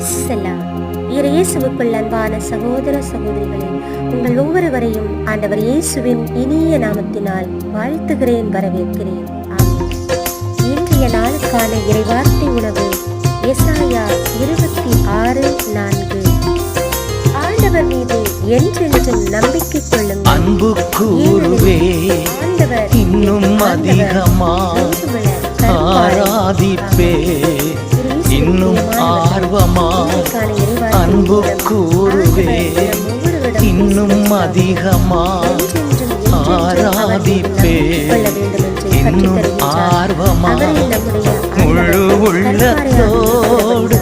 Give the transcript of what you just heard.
பிரைஸ்தெல்லாம் இயேசுவுக்குள் அன்பான சகோதர சகோதரிகளே, உங்கள் ஒவ்வொருவரையும் ஆண்டவர் இயேசுவின் இனிய நாமத்தினால் வாழ்த்துகிறேன், வரவேற்கிறேன். ஆமென். இன்றைய நாளுக்கான இறைவார்த்தை உணவு எசாயா 26:4. ஆண்டவர் மீது என்றென்றும் நம்பிக்கை கொள்ளுங்கள், அன்பு கூறுவே ஆண்டவர் இன்னும் அதிகமா ஆராதிப்பே, இன்னும் ஆர்வமா அன்பு கூறுவே, இன்னும் அதிகமா ஆராதிப்பே, இன்னும் ஆர்வமா முழு உள்ளத்தோடு